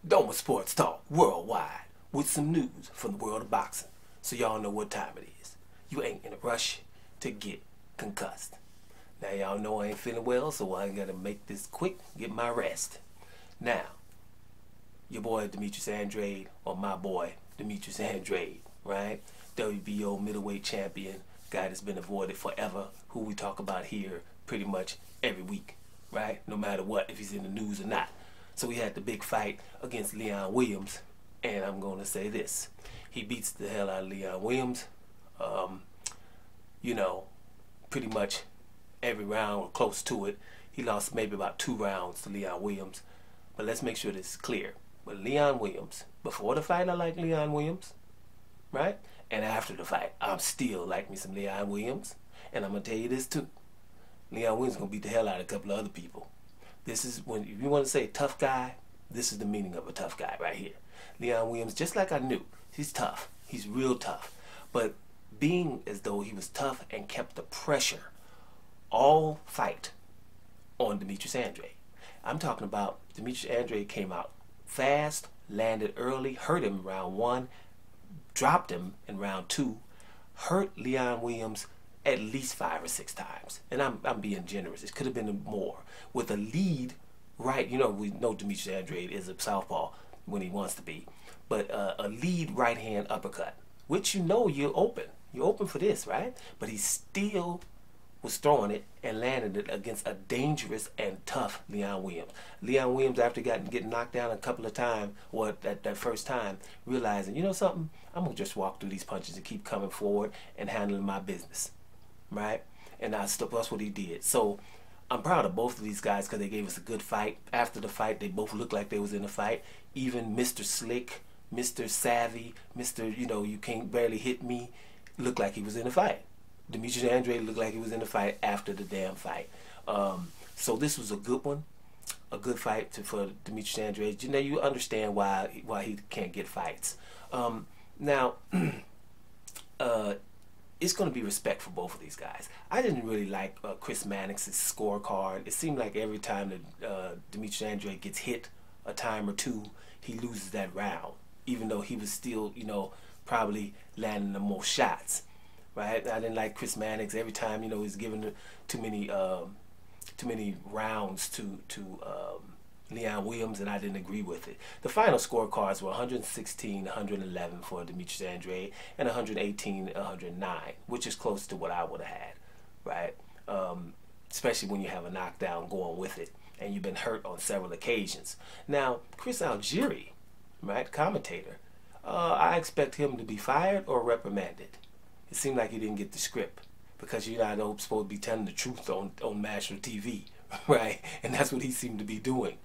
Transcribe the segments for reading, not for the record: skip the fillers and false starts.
Doma Sports Talk worldwide with some news from the world of boxing, so y'all know what time it is. You ain't in a rush to get concussed. Now y'all know I ain't feeling well, so I gotta make this quick, get my rest. Now, your boy Demetrius Andrade, or my boy Demetrius Andrade, right? WBO middleweight champion, guy that's been avoided forever, who we talk about here pretty much every week, right? No matter what, if he's in the news or not. So we had the big fight against Leon Williams, and I'm going to say this. He beats the hell out of Leon Williams. You know, pretty much every round or close to it. He lost maybe about 2 rounds to Leon Williams. But let's make sure this is clear. But Leon Williams, before the fight I like Leon Williams, right? And after the fight, I'm still like me some Leon Williams. And I'm going to tell you this too. Leon Williams is going to beat the hell out of a couple of other people. This is when, if you want to say tough guy, this is the meaning of a tough guy right here. Leon Williams, just like I knew, he's tough. He's real tough. But being as though he was tough and kept the pressure all fight on Demetrius Andrade. I'm talking about Demetrius Andrade came out fast, landed early, hurt him in round 1, dropped him in round 2, hurt Leon Williams at least 5 or 6 times. And I'm being generous. It could have been more. With a lead, right, you know, we know Demetrius Andrade is a southpaw when he wants to be. But a lead right hand uppercut, which you know you're open. You're open for this, right? But he still was throwing it and landed it against a dangerous and tough Leon Williams. Leon Williams, after getting knocked down a couple of times, or that first time, realizing, you know something, I'm going to just walk through these punches and keep coming forward and handling my business, right? And that's what he did. So I'm proud of both of these guys because they gave us a good fight. After the fight, they both looked like they was in a fight. Even Mr. Slick, Mr. Savvy, Mr. You know, you can't barely hit me, looked like he was in a fight. Demetrius Andrade looked like he was in a fight after the damn fight. So this was a good one, a good fight for Demetrius Andrade. You know, you understand why he can't get fights. Now, it's going to be respect for both of these guys. I didn't really like Chris Mannix's scorecard. It seemed like every time that Demetrius Andrade gets hit a time or two, he loses that round, even though he was still, you know, probably landing the most shots. Right? I didn't like Chris Mannix. Every time, you know, he's giving too many rounds to Leon Williams, and I didn't agree with it. The final scorecards were 116, 111 for Demetrius Andrade, and 118, 109, which is close to what I would have had, right? Especially when you have a knockdown going with it, and you've been hurt on several occasions. Now, Chris Algieri, right, commentator, I expect him to be fired or reprimanded. It seemed like he didn't get the script because you're not supposed to be telling the truth on national TV, right? And that's what he seemed to be doing.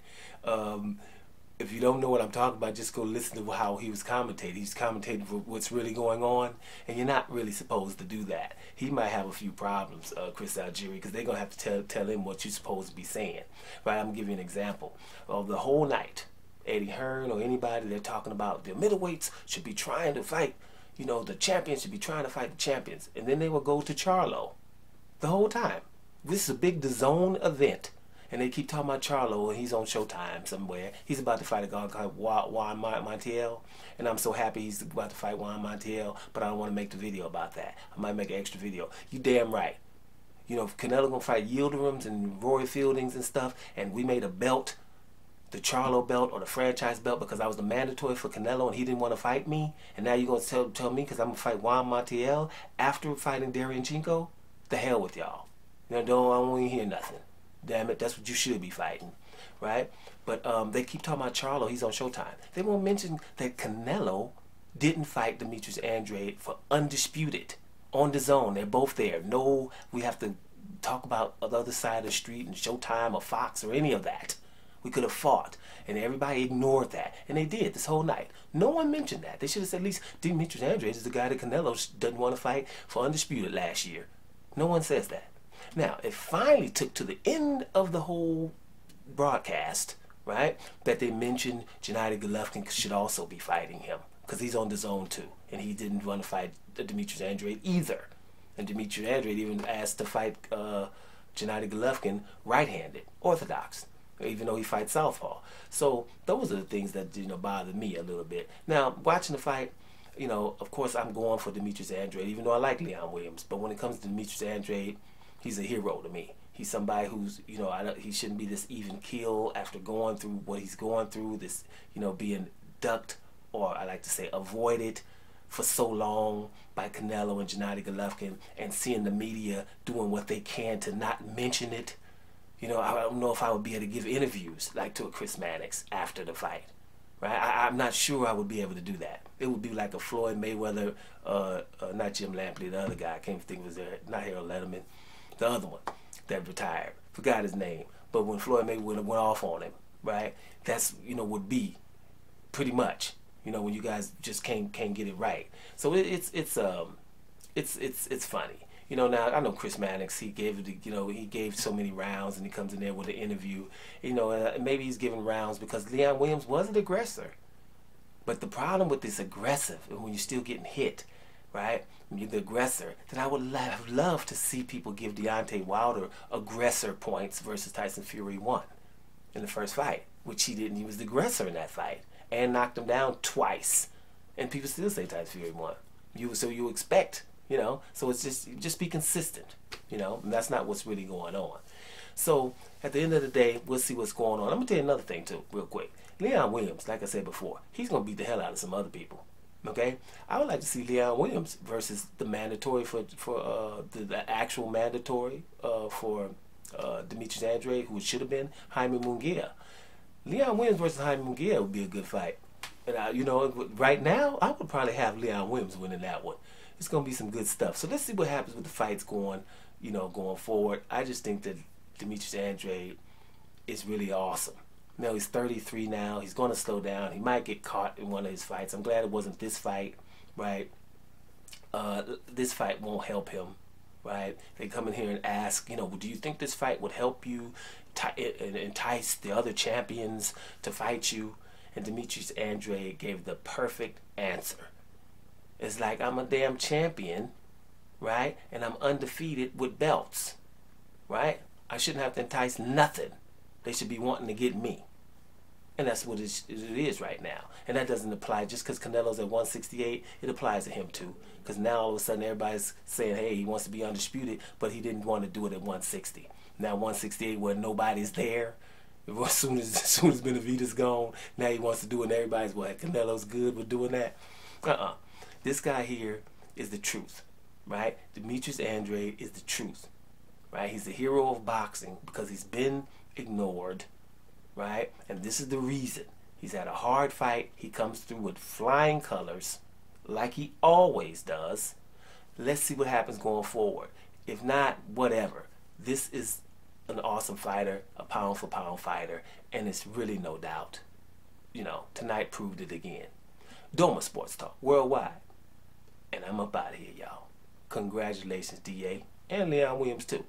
If you don't know what I'm talking about, just go listen to how he was commentating. He's commentating for what's really going on, and you're not really supposed to do that. He might have a few problems, Chris Algieri, because they're going to have to tell him what you're supposed to be saying, right? I'm going to give you an example. Of the whole night, Eddie Hearn or anybody, they're talking about the middleweights should be trying to fight. You know, the champions should be trying to fight the champions. And then they will go to Charlo the whole time. This is a big DAZN event. And they keep talking about Charlo, and he's on Showtime somewhere. He's about to fight a guy called Juan Montiel. And I'm so happy he's about to fight Juan Montiel, but I don't want to make the video about that. I might make an extra video. You damn right. You know, if Canelo going to fight Yildirim's and Roy Fieldings and stuff, and we made a belt, the Charlo belt or the franchise belt, because I was the mandatory for Canelo and he didn't want to fight me, and now you're going to tell me because I'm going to fight Juan Montiel after fighting Derevyanchenko? The hell with y'all. You know, I don't want to hear nothing. Damn it, that's what you should be fighting, right? But they keep talking about Charlo, he's on Showtime. They won't mention that Canelo didn't fight Demetrius Andrade for undisputed on DAZN. They're both there. No, we have to talk about the other side of the street and Showtime or Fox or any of that. We could have fought, and everybody ignored that, and they did this whole night. No one mentioned that. They should have said at least Demetrius Andrade is the guy that Canelo doesn't want to fight for undisputed last year. No one says that. Now, it finally took to the end of the whole broadcast, right, that they mentioned Gennady Golovkin should also be fighting him because he's on DAZN too, and he didn't want to fight Demetrius Andrade either. And Demetrius Andrade even asked to fight Gennady Golovkin right-handed, orthodox. even though he fights southpaw. So those are the things that, you know, bother me a little bit. Now, watching the fight, you know, of course I'm going for Demetrius Andrade, even though I like Leon Williams. But when it comes to Demetrius Andrade, he's a hero to me. He's somebody who's, you know, he shouldn't be this even keel after going through what he's going through, this, you know, being ducked, or I like to say avoided for so long by Canelo and Gennady Golovkin, and seeing the media doing what they can to not mention it. You know, I don't know if I would be able to give interviews like to a Chris Mannix after the fight, right? I'm not sure I would be able to do that. It would be like a Floyd Mayweather, not Jim Lampley, the other guy, I can't think of his name, not Harold Letterman, the other one that retired, forgot his name. But when Floyd Mayweather went off on him, right? That's, you know, would be pretty much, you know, when you guys just can't get it right. So it's funny. You know, now I know Chris Mannix, he gave it, you know, he gave so many rounds, and he comes in there with an interview. You know, maybe he's giving rounds because Leon Williams was an aggressor. But the problem with this aggressive, and when you're still getting hit, right? When you're the aggressor, then I would have loved to see people give Deontay Wilder aggressor points versus Tyson Fury won in the first fight, which he didn't. He was the aggressor in that fight and knocked him down twice. And people still say Tyson Fury won. So you expect, you know, so it's just be consistent, you know, and that's not what's really going on. So at the end of the day, we'll see what's going on. I'm gonna tell you another thing too, real quick. Leon Williams, like I said before, he's gonna beat the hell out of some other people. Okay, I would like to see Leon Williams versus the mandatory for the actual mandatory for Demetrius Andrade, who it should have been Jaime Munguia. Leon Williams versus Jaime Munguia would be a good fight. And you know, right now I would probably have Leon Williams winning that one. It's gonna be some good stuff. So let's see what happens with the fights going, you know, going forward. I just think that Demetrius Andrade is really awesome. You know, he's 33 now. He's going to slow down. He might get caught in one of his fights. I'm glad it wasn't this fight, right? This fight won't help him, right? They come in here and ask, you know, do you think this fight would help you entice the other champions to fight you? And Demetrius Andrade gave the perfect answer. It's like, I'm a damn champion, right? And I'm undefeated with belts, right? I shouldn't have to entice nothing. They should be wanting to get me. And that's what it is right now. And that doesn't apply just because Canelo's at 168. It applies to him too. Because now all of a sudden everybody's saying, hey, he wants to be undisputed, but he didn't want to do it at 160. Now 168 where nobody's there. As soon as Benavidez gone, now he wants to do it and everybody's, what, Canelo's good with doing that? This guy here is the truth, right? Demetrius Andrade is the truth, right? He's the hero of boxing because he's been ignored, right? And this is the reason. He's had a hard fight. He comes through with flying colors like he always does. Let's see what happens going forward. If not, whatever. This is an awesome fighter, a pound for pound fighter, and it's really no doubt. You know, tonight proved it again. Doma Sports Talk Worldwide. And I'm up out of here, y'all. Congratulations, DA, and Leon Williams too.